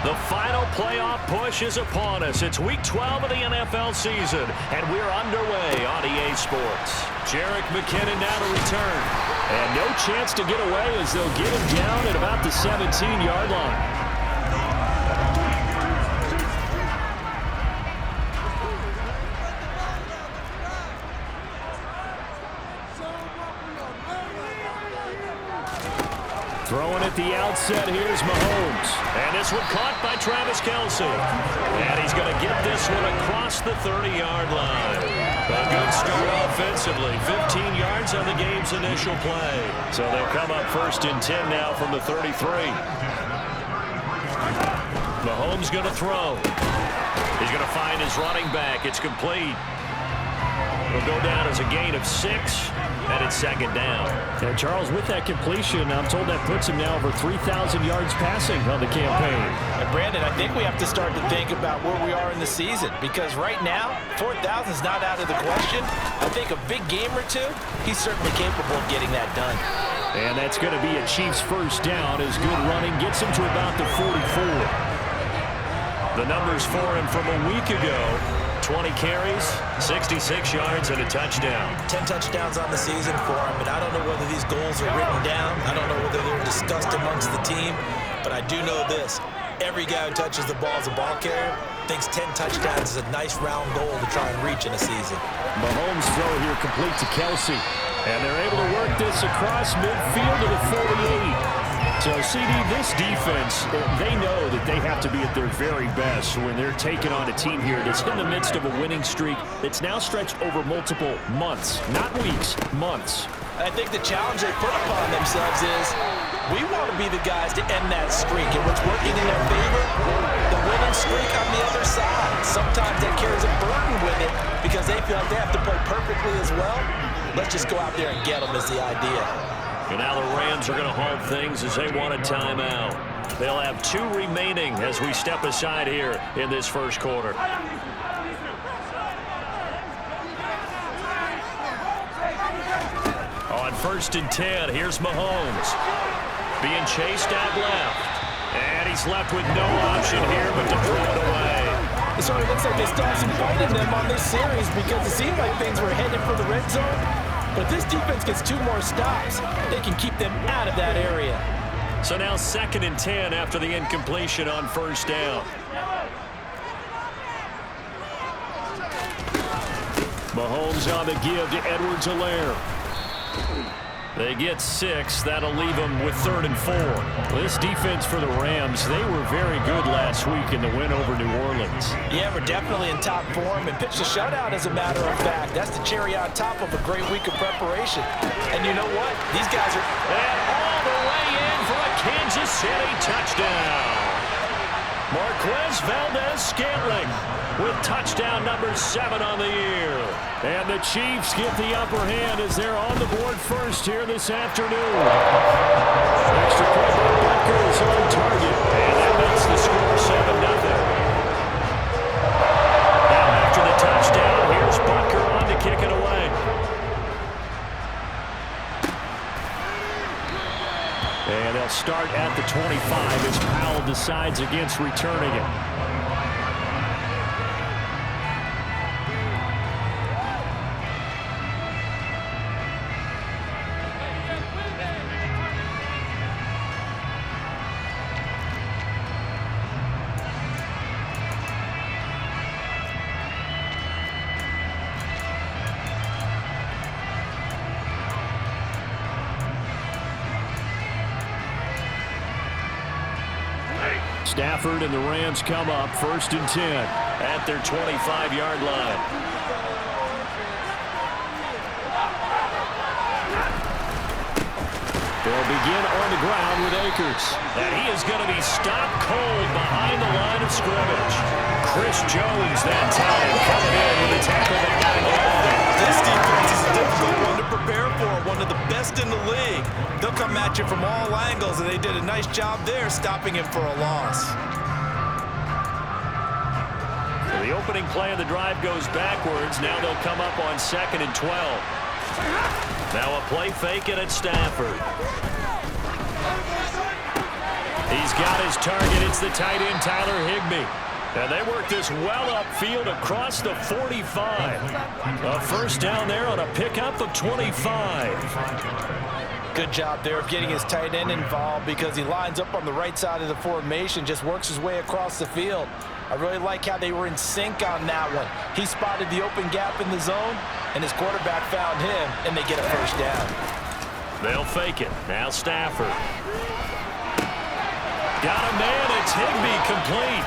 The final playoff push is upon us. It's Week 12 of the NFL season, and we're underway on EA Sports. Jerick McKinnon now to return. And no chance to get away as they'll get him down at about the 17-yard line. Throwing at the outset, here's Mahomes. And this one caught by Travis Kelce. And he's going to get this one across the 30-yard line. A good start offensively. 15 yards on the game's initial play. So they'll come up 1st and 10 now from the 33. Mahomes going to throw. He's going to find his running back. It's complete. It'll go down as a gain of 6. And it's 2nd down. And Charles, with that completion, I'm told that puts him now over 3,000 yards passing on the campaign. And Brandon, I think we have to start to think about where we are in the season, because right now, 4,000 is not out of the question. I think a big game or two, he's certainly capable of getting that done. And that's going to be a Chiefs 1st down as good running gets him to about the 44. The numbers for him from a week ago: 20 carries, 66 yards, and a touchdown. 10 touchdowns on the season for him, but I don't know whether these goals are written down. I don't know whether they're discussed amongst the team, but I do know this. Every guy who touches the ball as a ball carrier thinks 10 touchdowns is a nice round goal to try and reach in a season. Mahomes' throw here complete to Kelce. And they're able to work this across midfield to the 48. So, CD, this defense, they know that they have to be at their very best when they're taking on a team here that's in the midst of a winning streak that's now stretched over multiple months, not weeks, months. I think the challenge they put upon themselves is we want to be the guys to end that streak, and what's working in their favor, the winning streak on the other side. Sometimes that carries a burden with it because they feel like they have to play perfectly as well. Let's just go out there and get them is the idea. And now the Rams are going to halt things as they want a timeout. They'll have 2 remaining as we step aside here in this 1st quarter. On 1st and 10, here's Mahomes. Being chased out left. And he's left with no option here but to throw it away. So it looks like they still have some fight in them on this series because it seemed like things were headed for the red zone. But this defense gets 2 more stops. They can keep them out of that area. So now 2nd and 10 after the incompletion on 1st down. Mahomes on the give to Edwards-Helaire. They get 6. That'll leave them with 3rd and 4. This defense for the Rams, they were very good last week in the win over New Orleans. Yeah, we're definitely in top form and pitched a shutout, as a matter of fact. That's the cherry on top of a great week of preparation. And you know what? These guys are... And all the way in for a Kansas City touchdown. Marquez Valdes-Scantling with touchdown number 7 on the year. And the Chiefs get the upper hand as they're on the board first here this afternoon. Extra point by Butker is on target. And that makes the score 7-0. Now after the touchdown, here's Butker on to kick it away. And they'll start at the 25 as Powell decides against returning it. Stafford and the Rams come up 1st and 10 at their 25-yard line. They'll begin on the ground with Akers. And he is going to be stopped cold behind the line of scrimmage. Chris Jones that time coming in with a tackle that got him off. This defense is a difficult one to prepare for, one of the best in the league. They'll come at you from all angles, and they did a nice job there stopping him for a loss. So the opening play of the drive goes backwards. Now they'll come up on 2nd and 12. Now a play fake it at Stafford. He's got his target. It's the tight end, Tyler Higbee. And they work this well upfield across the 45. A first down there on a pickup of 25. Good job there of getting his tight end involved because he lines up on the right side of the formation, just works his way across the field. I really like how they were in sync on that one. He spotted the open gap in the zone, and his quarterback found him, and they get a first down. They'll fake it. Now Stafford. Got a man. It's Higbee complete.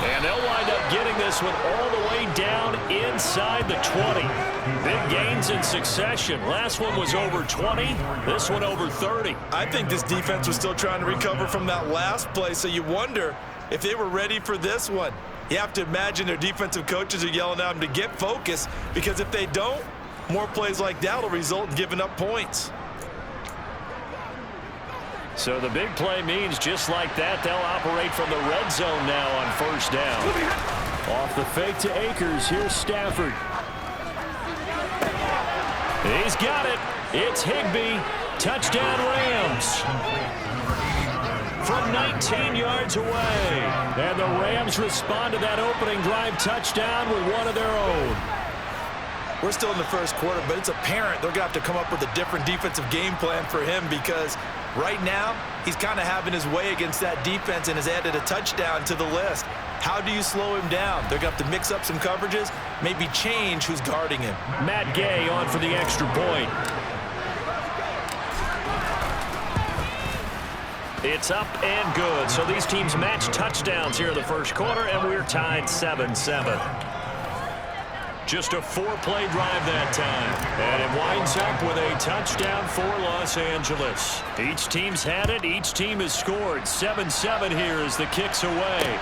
And they'll wind up getting this one all the way down inside the 20. Big gains in succession. Last one was over 20. This one over 30. I think this defense was still trying to recover from that last play, so you wonder if they were ready for this one. You have to imagine their defensive coaches are yelling at them to get focused, because if they don't, more plays like that will result in giving up points. So the big play means just like that, they'll operate from the red zone now on first down. Off the fake to Akers. Here's Stafford. He's got it. It's Higbee. Touchdown Rams. From 19 yards away. And the Rams respond to that opening drive touchdown with one of their own. We're still in the first quarter, but it's apparent they're going to have to come up with a different defensive game plan for him, because right now he's kind of having his way against that defense and has added a touchdown to the list. How do you slow him down? They're going to have to mix up some coverages, maybe change who's guarding him. Matt Gay on for the extra point. It's up and good. So these teams match touchdowns here in the first quarter, and we're tied 7-7. Just a four-play drive that time. And it winds up with a touchdown for Los Angeles. Each team's had it. Each team has scored. 7-7 here as the kick's away.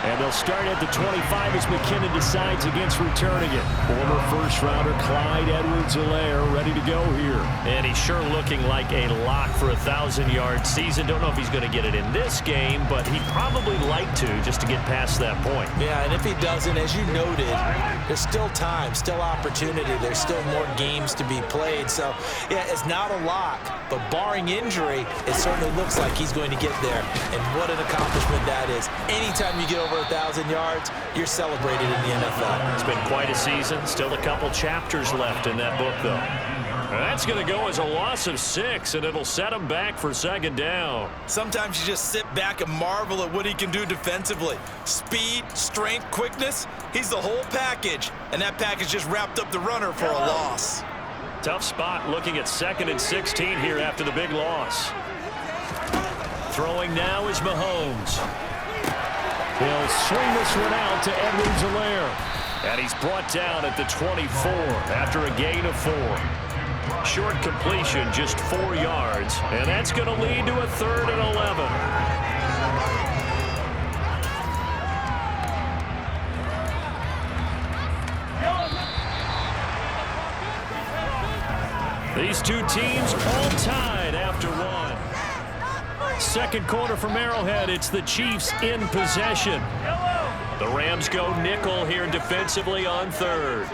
And they'll start at the 25 as McKinnon decides against returning it. Former first-rounder Clyde Edwards-Helaire ready to go here. And he's sure looking like a lock for a 1,000-yard season. Don't know if he's going to get it in this game, but he'd probably like to just to get past that point. Yeah, and if he doesn't, as you noted, there's still time, still opportunity. There's still more games to be played. So, yeah, it's not a lock, but barring injury, it certainly looks like he's going to get there. And what an accomplishment that is. Anytime you get over 1,000 yards, you're celebrated in the NFL. It's been quite a season. Still a couple chapters left in that book, though. That's going to go as a loss of 6, and it'll set him back for second down. Sometimes you just sit back and marvel at what he can do defensively. Speed, strength, quickness, he's the whole package. And that package just wrapped up the runner for a loss. Tough spot looking at 2nd and 16 here after the big loss. Throwing now is Mahomes. He'll swing this one out to Edwards-Helaire. And he's brought down at the 24 after a gain of 4. Short completion, just 4 yards. And that's going to lead to a 3rd and 11. These two teams all tied after 1. Second quarter from Arrowhead. It's the Chiefs in possession. The Rams go nickel here defensively on 3rd.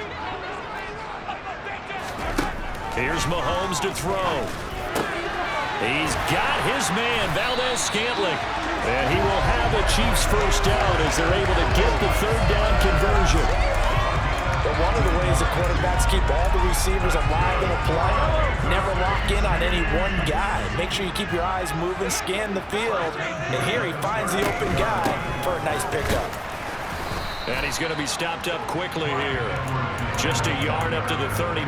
Here's Mahomes to throw. He's got his man, Valdes-Scantling. And he will have a Chiefs first down as they're able to get the 3rd down conversion. But one of the ways the quarterbacks keep all the receivers alive in a play, never lock in on any one guy. Make sure you keep your eyes moving, scan the field. And here he finds the open guy for a nice pickup. And he's going to be stopped up quickly here. Just a yard up to the 39.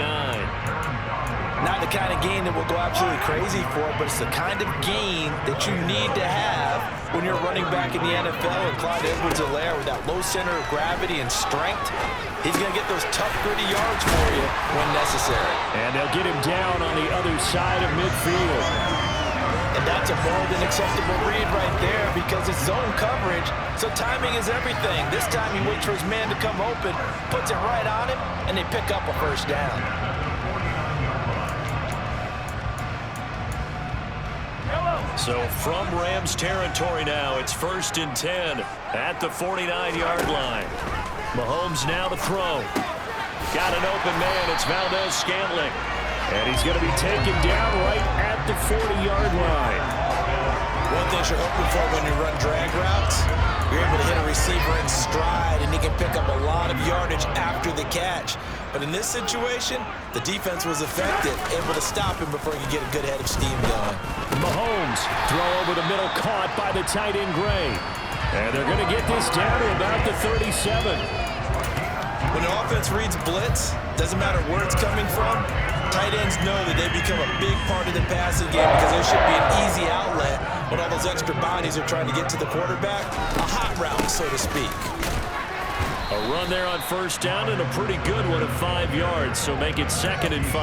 Not the kind of gain that will go absolutely crazy for, but it's the kind of gain that you need to have when you're running back in the NFL. And Clyde Edwards-Helaire, with that low center of gravity and strength, he's going to get those tough, gritty yards for you when necessary. And they'll get him down on the other side of midfield. And that's a more than acceptable read right there, because it's zone coverage, so timing is everything. This time he waits for his man to come open, puts it right on him, and they pick up a first down. So from Rams territory now, it's 1st and 10 at the 49-yard line. Mahomes now to throw. Got an open man. It's Valdes-Scantling. And he's going to be taken down right at the 40-yard line. One thing things you're hoping for when you run drag routes. You're able to hit a receiver in stride, and he can pick up a lot of yardage after the catch. But in this situation, the defense was effective, able to stop him before he could get a good head of steam going. Mahomes, throw over the middle, caught by the tight end Gray. And they're going to get this down to about the 37. When the offense reads blitz, doesn't matter where it's coming from, tight ends know that they become a big part of the passing game because there should be an easy outlet when all those extra bodies are trying to get to the quarterback. A hot route, so to speak. A run there on first down and a pretty good one at 5 yards, so make it 2nd and 5.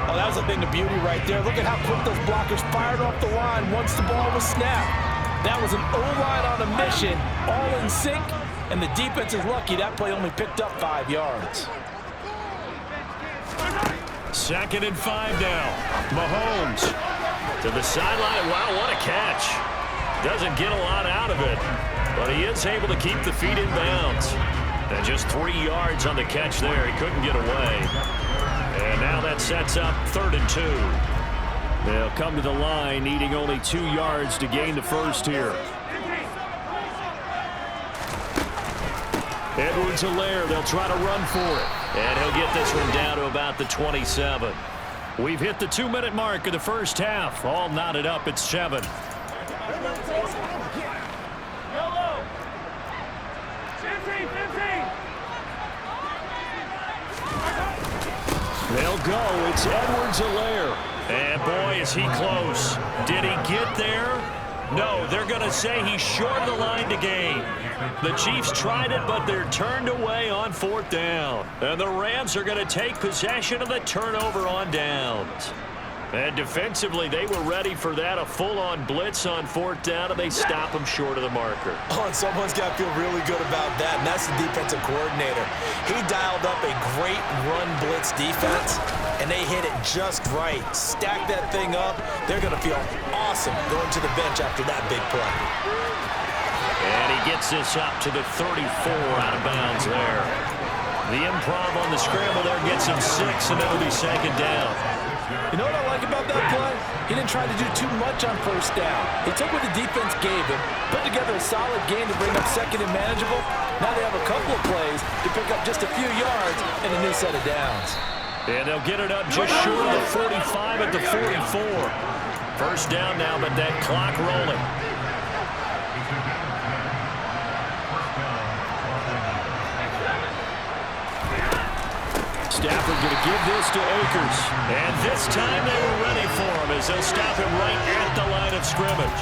Oh, that was a thing of beauty right there. Look at how quick those blockers fired off the line once the ball was snapped. That was an O-line on a mission, all in sync, and the defense is lucky that play only picked up 5 yards. 2nd and 5 now. Mahomes to the sideline. Wow, what a catch. Doesn't get a lot out of it, but he is able to keep the feet in bounds. And just 3 yards on the catch there. He couldn't get away. And now that sets up 3rd and 2. They'll come to the line needing only 2 yards to gain the first here. Edwards-Helaire, they'll try to run for it. And he'll get this one down to about the 27. We've hit the 2-minute mark of the first half. All knotted up at 7. They'll go. It's Edwards-Helaire. And boy, is he close. Did he get there? No, they're going to say he's short of the line to gain. The Chiefs tried it, but they're turned away on 4th down. And the Rams are going to take possession of the turnover on downs. And defensively, they were ready for that, a full-on blitz on 4th down, and they stop him short of the marker. Oh, and someone's got to feel really good about that, and that's the defensive coordinator. He dialed up a great run blitz defense, and they hit it just right. Stack that thing up. They're going to feel awesome going to the bench after that big play. And he gets this up to the 34 out of bounds there. The improv on the scramble there gets him 6, and that'll be 2nd down. You know what I like about that play? He didn't try to do too much on 1st down. He took what the defense gave him, put together a solid game to bring up 2nd and manageable. Now they have a couple of plays to pick up just a few yards and a new set of downs. And they'll get it up just short of the 45 at the 44. 1st down now, but that clock rolling. Stafford going to give this to Akers. And this time they were ready for him as they'll stop him right at the line of scrimmage.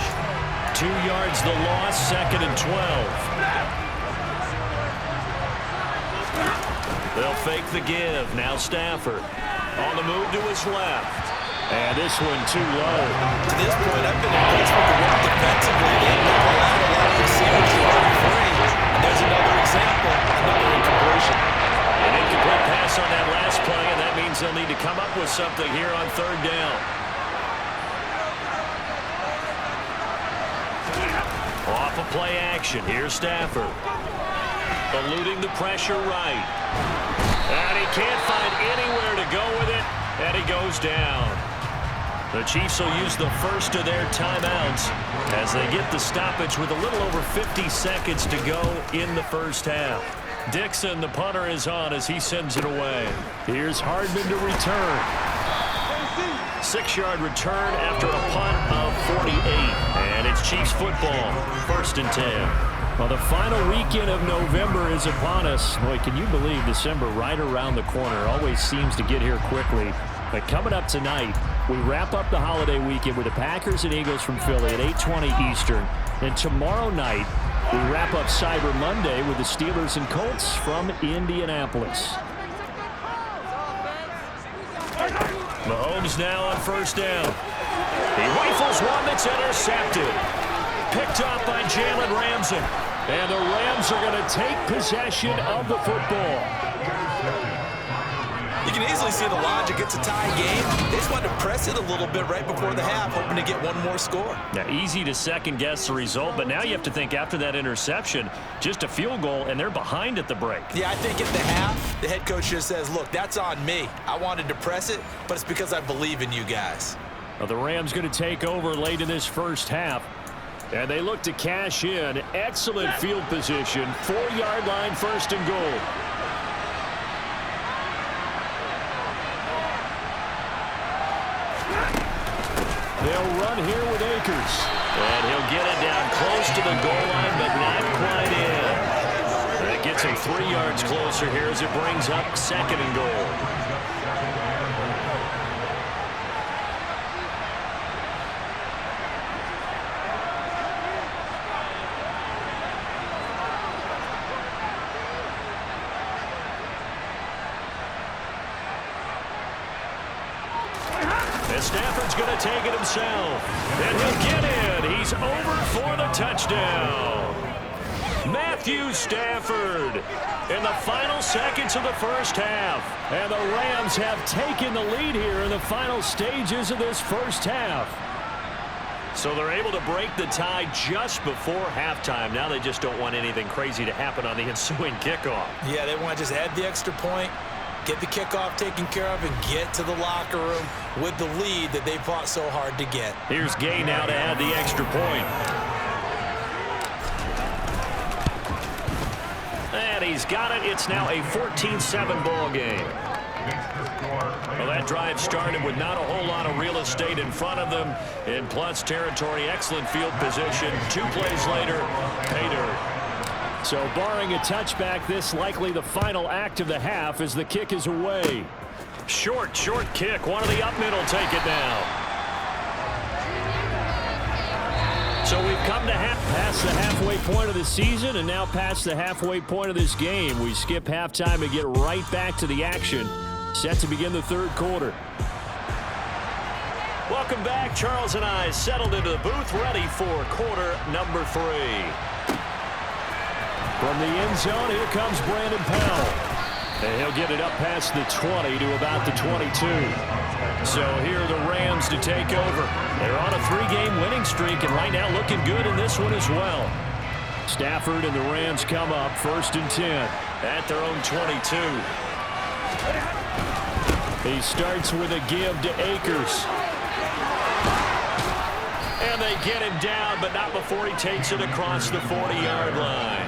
2 yards the loss, 2nd and 12. They'll fake the give. Now Stafford on the move to his left. And this one too low. To this point, I've been impressed with the work defensively. They've never allowed a lot of receivers to run free. And there's another example, another incompletion. An incomplete pass on that last play, and that means they'll need to come up with something here on 3rd down. Off of play action, here's Stafford. Eluding the pressure right. And he can't find anywhere to go with it, and he goes down. The Chiefs will use the first of their timeouts as they get the stoppage with a little over 50 seconds to go in the first half. Dixon, the punter, is on as he sends it away. Here's Hardman to return. 6-yard return after a punt of 48. And it's Chiefs football, 1st and 10. Well, the final weekend of November is upon us. Boy, can you believe December right around the corner always seems to get here quickly. But coming up tonight, we wrap up the holiday weekend with the Packers and Eagles from Philly at 8:20 Eastern. And tomorrow night, we wrap up Cyber Monday with the Steelers and Colts from Indianapolis. Mahomes now on 1st down. He rifles one that's intercepted. Picked up by Jalen Ramsey. And the Rams are going to take possession of the football. You can easily see the logic. It's a tie game. They just wanted to press it a little bit right before the half, hoping to get one more score. Now, easy to second-guess the result, but now you have to think after that interception, just a field goal, and they're behind at the break. Yeah, I think at the half, the head coach just says, look, that's on me. I wanted to press it, but it's because I believe in you guys. Well, the Rams going to take over late in this first half. And they look to cash in. Excellent field position. 4-yard line, first and goal. They'll run here with Akers. And he'll get it down close to the goal line, but not quite in. That gets him 3 yards closer here as it brings up second and goal. Stafford's going to take it himself. And he'll get in. He's over for the touchdown. Matthew Stafford in the final seconds of the first half. And the Rams have taken the lead here in the final stages of this first half. So they're able to break the tie just before halftime. Now they just don't want anything crazy to happen on the ensuing kickoff. Yeah, they want to just add the extra point, get the kickoff taken care of, and get to the locker room with the lead that they fought so hard to get. Here's Gay now to add the extra point. And he's got it. It's now a 14-7 ball game. Well, that drive started with not a whole lot of real estate in front of them. In plus territory, excellent field position. 2 plays later, pay dirt. So barring a touchback, this likely the final act of the half as the kick is away. Short kick. One of the up middle take it now. So we've come to past the halfway point of the season and now past the halfway point of this game. We skip halftime and get right back to the action. Set to begin the third quarter. Welcome back. Charles and I settled into the booth ready for quarter number 3. From the end zone, here comes Brandon Powell. And he'll get it up past the 20 to about the 22. So here are the Rams to take over. They're on a 3-game winning streak and right now looking good in this one as well. Stafford and the Rams come up first and 10. At their own 22. He starts with a give to Akers. And they get him down, but not before he takes it across the 40-yard line.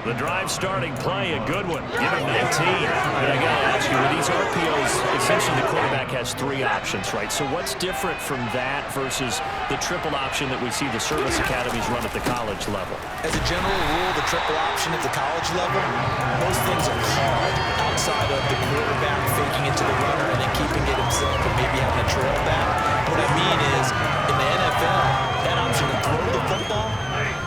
The drive starting play, a good one. Give him 19. And I got to ask you, with these RPOs, essentially the quarterback has 3 options, right? So what's different from that versus the triple option that we see the service academies run at the college level? As a general rule, the triple option at the college level, most things are called outside of the quarterback faking it to the runner and then keeping it himself and maybe having a trail back. What I mean is, in the NFL, that option to throw the football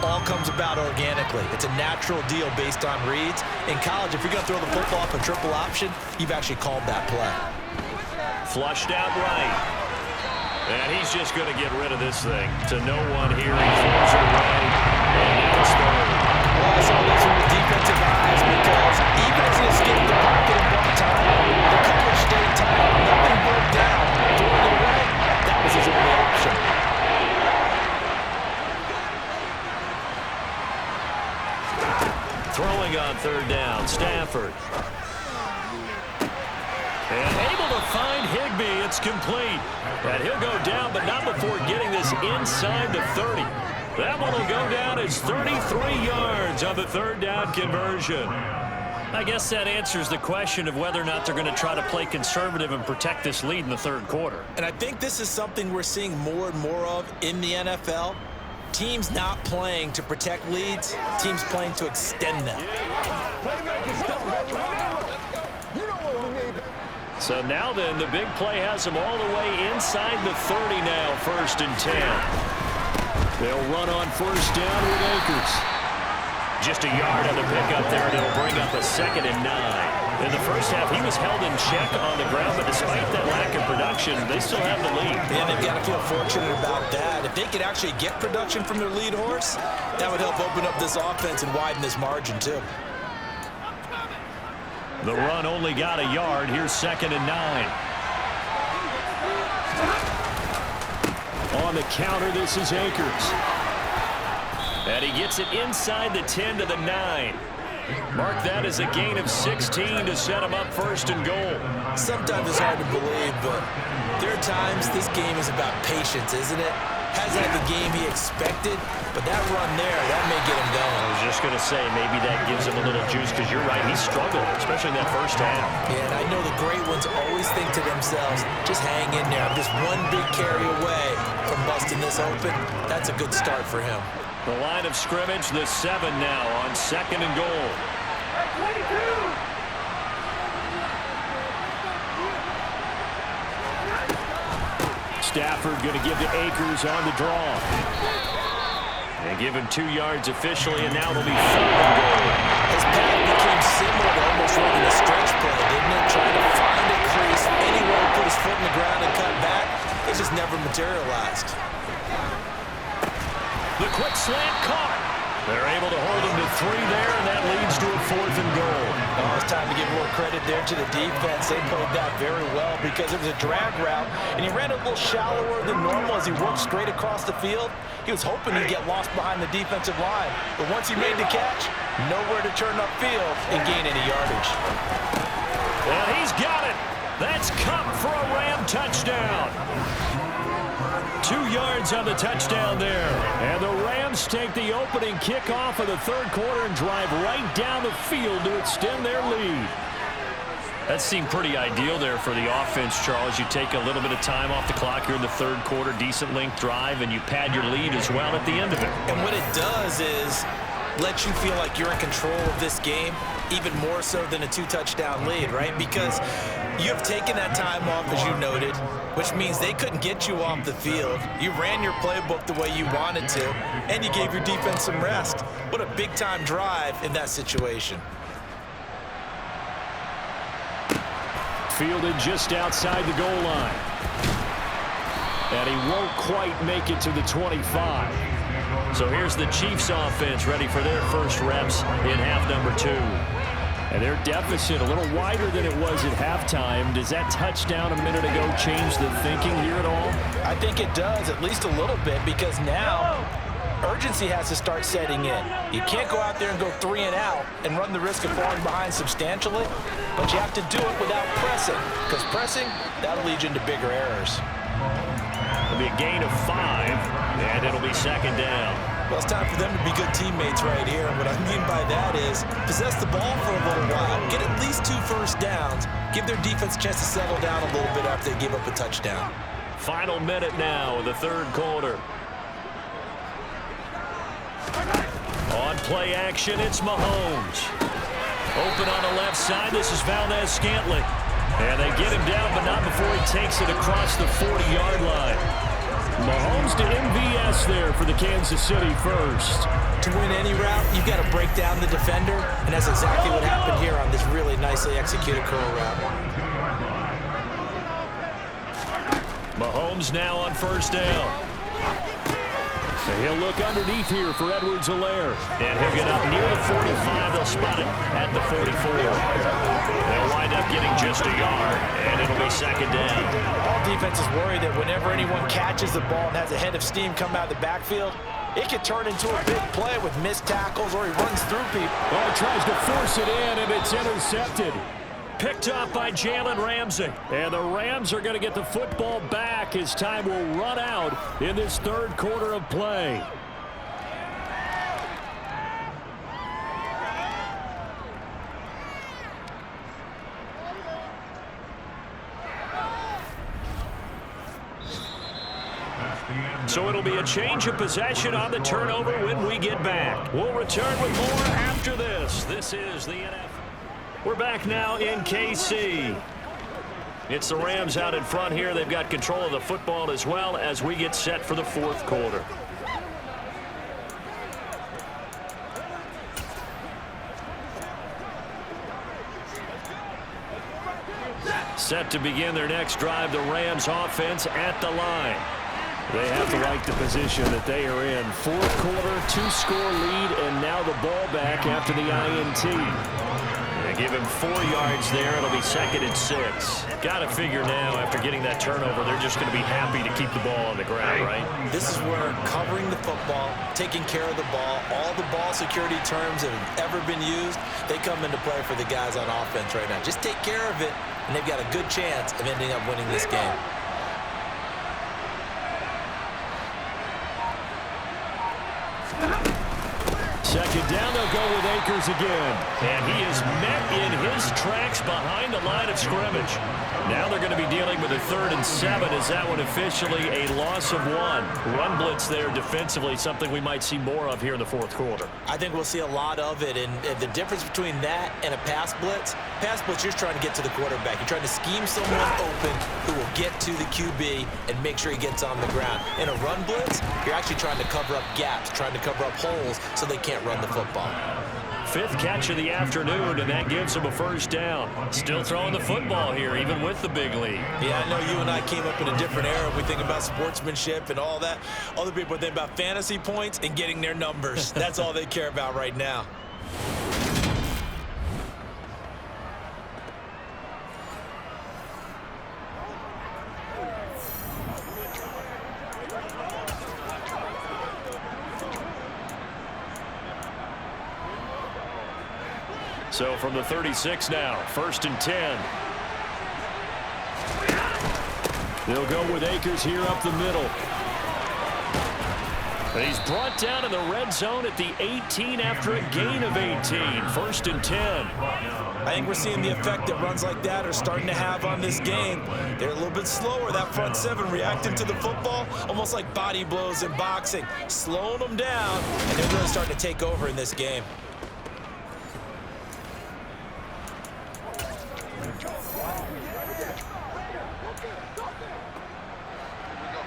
all comes about organically. It's a natural deal based on reads. In college, if you're going to throw the football off a triple option, you've actually called that play. Flushed out right. And he's just going to get rid of this thing to no one here. He throws it right. And now it's third. Well, I saw this from the defensive eyes because even as he escaped the pocket in one time, the coverage stayed tight. Nothing broke down. Throwing it away, that was his only option. Throwing on third down, Stafford. And able to find Higbee. It's complete. And he'll go down, but not before getting this inside the 30. That one will go down as 33 yards on the third down conversion. I guess that answers the question of whether or not they're going to try to play conservative and protect this lead in the third quarter. And I think this is something we're seeing more and more of in the NFL. Teams not playing to protect leads, teams playing to extend them. So now then, the big play has them all the way inside the 30 now, first and 10. They'll run on first down with Akers. Just a yard on the pickup there, and it'll bring up a 2nd and 9. In the first half, he was held in check on the ground, but despite that lack of production, they still have the lead. And they've got to feel fortunate about that. If they could actually get production from their lead horse, that would help open up this offense and widen this margin too. The run only got a yard. Here's 2nd and 9. On the counter, this is Akers. And he gets it inside the 10 to the 9. Mark that as a gain of 16 to set him up first and goal. Sometimes it's hard to believe, but There are times this game is about patience, isn't it? Hasn't had the game he expected, but that run there, that may get him going. I was just going to say, maybe that gives him a little juice, because you're right, he struggled, especially in that first half. Yeah, and I know the great ones always think to themselves, just hang in there. I'm just one big carry away from busting this open. That's a good start for him. The line of scrimmage, the 7 now on 2nd and goal. Stafford going to give to Akers on the draw. They give him 2 yards officially, and now it'll be 3rd and goal. His path became similar to almost running a stretch play, didn't it? Trying to find a crease, anywhere to put his foot in the ground and cut back. It just never materialized. The quick slant caught. They're able to hold him to 3 there, and that leads to a 4th and goal. Oh, it's time to give more credit there to the defense. They played that very well because it was a drag route, and he ran a little shallower than normal as he worked straight across the field. He was hoping he'd get lost behind the defensive line, but once he made the catch, nowhere to turn upfield and gain any yardage. Well, he's got it. That's Kupp for a Ram touchdown. 2 yards on the touchdown there. And the Rams take the opening kickoff of the 3rd quarter and drive right down the field to extend their lead. That seemed pretty ideal there for the offense, Charles. You take a little bit of time off the clock here in the 3rd quarter, decent length drive, and you pad your lead as well at the end of it. And what it does is let you feel like you're in control of this game, even more so than a 2-touchdown lead, right? Because you have taken that time off, as you noted, which means they couldn't get you off the field. You ran your playbook the way you wanted to, and you gave your defense some rest. What a big-time drive in that situation. Fielded just outside the goal line. And he won't quite make it to the 25. So here's the Chiefs offense ready for their first reps in half number 2. And their deficit a little wider than it was at halftime. Does that touchdown a minute ago change the thinking here at all? I think it does, at least a little bit, because now urgency has to start setting in. You can't go out there and go 3 and out and run the risk of falling behind substantially, but you have to do it without pressing, because pressing, that'll lead you into bigger errors. It'll be a gain of 5, and it'll be 2nd down. Well, it's time for them to be good teammates right here, and what I mean by that is possess the ball for a little while, get at least 2 first downs, give their defense a chance to settle down a little bit after they give up a touchdown. Final minute now of the 3rd quarter. On play action, it's Mahomes. Open on the left side, this is Valdez-Scantling. And they get him down, but not before he takes it across the 40-yard line. Mahomes to MVS there for the Kansas City first. To win any route, you've got to break down the defender, and that's exactly what happened here on this really nicely executed curl route. Mahomes now on 1st down. And he'll look underneath here for Edwards-Helaire. And he'll get up near the 45. They'll spot it at the 44. They'll wind up getting just a yard, and it'll be 2nd down. All defenses worry that whenever anyone catches the ball and has a head of steam come out of the backfield, it could turn into a big play with missed tackles or he runs through people. Well, he tries to force it in, and it's intercepted. Picked up by Jalen Ramsey. And the Rams are going to get the football back as time will run out in this 3rd quarter of play. So it'll be a change of possession on the turnover when we get back. We'll return with more after this. This is the NFL. We're back now in KC. It's the Rams out in front here. They've got control of the football as well as we get set for the 4th quarter. Set to begin their next drive, the Rams offense at the line. They have to like the position that they are in. 4th quarter, 2-score lead, and now the ball back after the INT. They give him 4 yards there. It'll be 2nd and 6. Got to figure now, after getting that turnover, they're just going to be happy to keep the ball on the ground, right? This is where covering the football, taking care of the ball, all the ball security terms that have ever been used, they come into play for the guys on offense right now. Just take care of it, and they've got a good chance of ending up winning this game. Second down, they'll go with Akers again. And he is met in his tracks behind the line of scrimmage. Now they're going to be dealing with a 3rd and 7. Is that one officially a loss of 1? Run blitz there defensively, something we might see more of here in the 4th quarter. I think we'll see a lot of it, and the difference between that and a pass blitz, you're just trying to get to the quarterback. You're trying to scheme someone open who will get to the QB and make sure he gets on the ground. In a run blitz, you're actually trying to cover up gaps, trying to cover up holes so they can't run the football. 5th catch of the afternoon, and that gives him a 1st down. Still throwing the football here, even with the big lead. Yeah, I know you and I came up in a different era. We think about sportsmanship and all that. Other people think about fantasy points and getting their numbers. That's all they care about right now. So from the 36 now, 1st and 10. They'll go with Akers here up the middle. He's brought down in the red zone at the 18 after a gain of 18. 1st and 10. I think we're seeing the effect that runs like that are starting to have on this game. They're a little bit slower, that front 7 reacting to the football, almost like body blows in boxing, slowing them down, and they're really starting to take over in this game.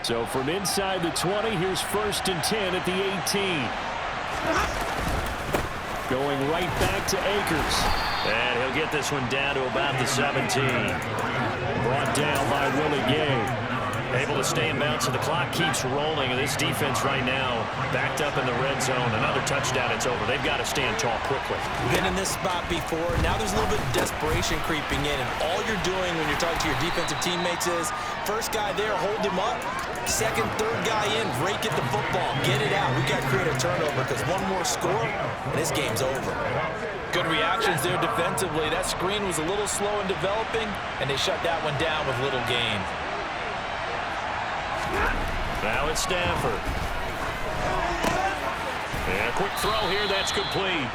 So from inside the 20, here's 1st and 10 at the 18. Going right back to Akers. And he'll get this one down to about the 17. Brought down by Willie Gay. Able to stay in bounds, so the clock keeps rolling. And this defense right now backed up in the red zone. Another touchdown, it's over. They've got to stand tall quickly. Been in this spot before. Now there's a little bit of desperation creeping in. And all you're doing when you're talking to your defensive teammates is, first guy there, hold him up. Second, third guy in, rake at the football. Get it out. We've got to create a turnover because one more score, and this game's over. Good reactions there defensively. That screen was a little slow in developing, and they shut that one down with little gain. Now it's Stafford. And a quick throw here, that's complete.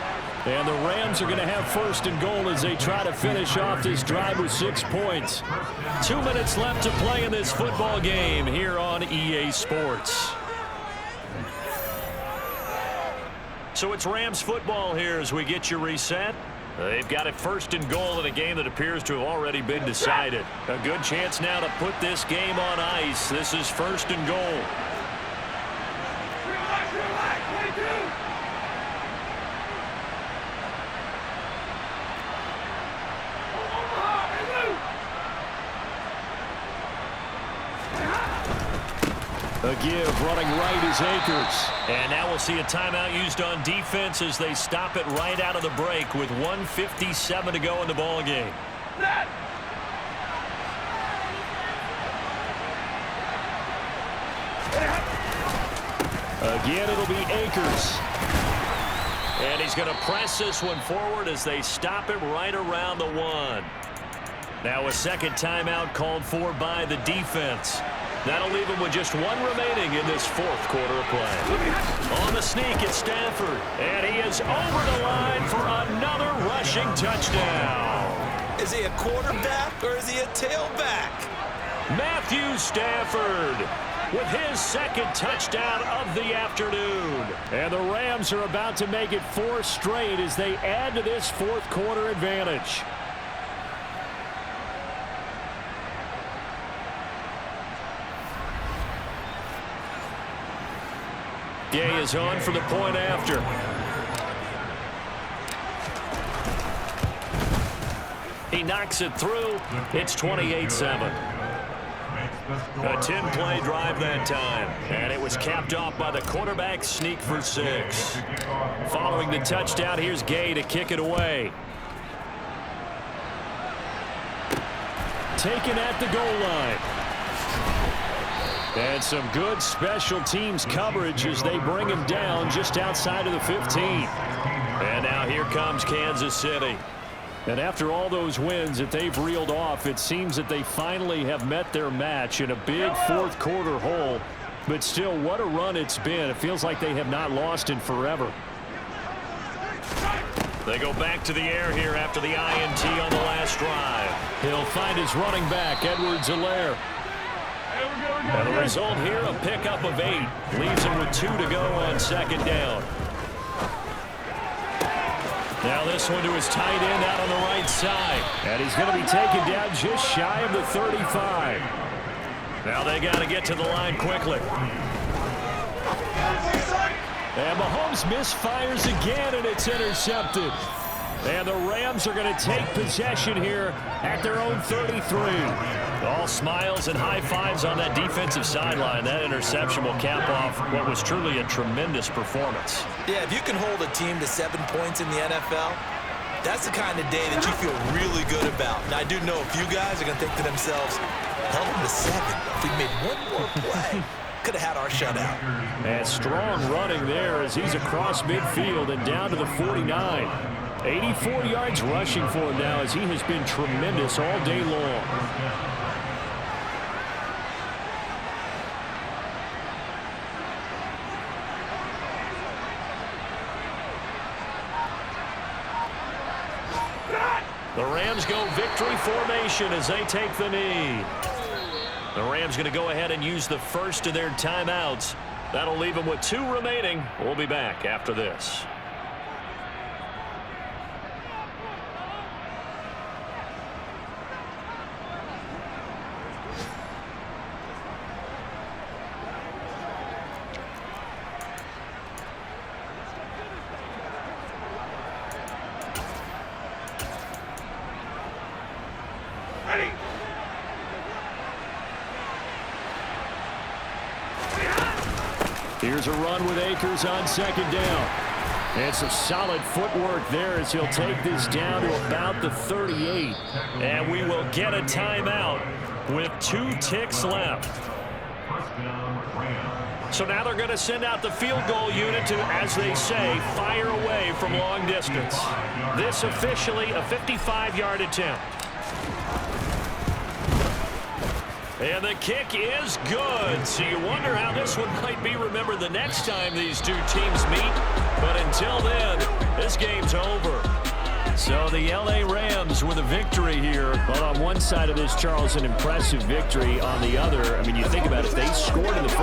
And the Rams are going to have 1st and goal as they try to finish off this drive with 6 points. 2 minutes left to play in this football game here on EA Sports. So it's Rams football here as we get you reset. They've got it 1st and goal in a game that appears to have already been decided. A good chance now to put this game on ice. This is 1st and goal. A give, running right is Akers. And now we'll see a timeout used on defense as they stop it right out of the break with 1:57 to go in the ball game. Again, it'll be Akers. And he's going to press this one forward as they stop it right around the 1. Now a second timeout called for by the defense. That'll leave him with just 1 remaining in this 4th quarter of play. On the sneak, it's Stafford. And he is over the line for another rushing touchdown. Is he a quarterback or is he a tailback? Matthew Stafford with his 2nd touchdown of the afternoon. And the Rams are about to make it 4 straight as they add to this 4th quarter advantage. Gay is on for the point after. He knocks it through. It's 28-7. A 10-play drive that time. And it was capped off by the quarterback sneak for 6. Following the touchdown, here's Gay to kick it away. Taken at the goal line. And some good special teams coverage as they bring him down just outside of the 15. And now here comes Kansas City. And after all those wins that they've reeled off, it seems that they finally have met their match in a big 4th quarter hole. But still, what a run it's been. It feels like they have not lost in forever. They go back to the air here after the INT on the last drive. He'll find his running back, Edwards-Helaire. And the result here, a pickup of 8. Leaves him with 2 to go on second down. Now this one to his tight end out on the right side. And he's going to be taken down just shy of the 35. Now they got to get to the line quickly. And Mahomes misfires again, and it's intercepted. And the Rams are going to take possession here at their own 33. All smiles and high fives on that defensive sideline. That interception will cap off what was truly a tremendous performance. Yeah, if you can hold a team to 7 points in the NFL, that's the kind of day that you feel really good about. Now, I do know a few guys are going to think to themselves, held them to 7. If we made one more play, could have had our shutout. And strong running there as he's across midfield and down to the 49. 84 yards rushing for him now as he has been tremendous all day long. The Rams go victory formation as they take the knee. The Rams going to go ahead and use the first of their timeouts. That'll leave them with 2 remaining. We'll be back after this. Here's a run with Akers on second down. It's a solid footwork there as he'll take this down to about the 38. And we will get a timeout with 2 ticks left. So now they're going to send out the field goal unit to, as they say, fire away from long distance. This officially a 55-yard attempt. And the kick is good. So you wonder how this one might be remembered the next time these 2 teams meet. But until then, this game's over. So the L.A. Rams with a victory here. But on one side of this, Charles, an impressive victory. On the other, I mean, you think about it, they scored in the first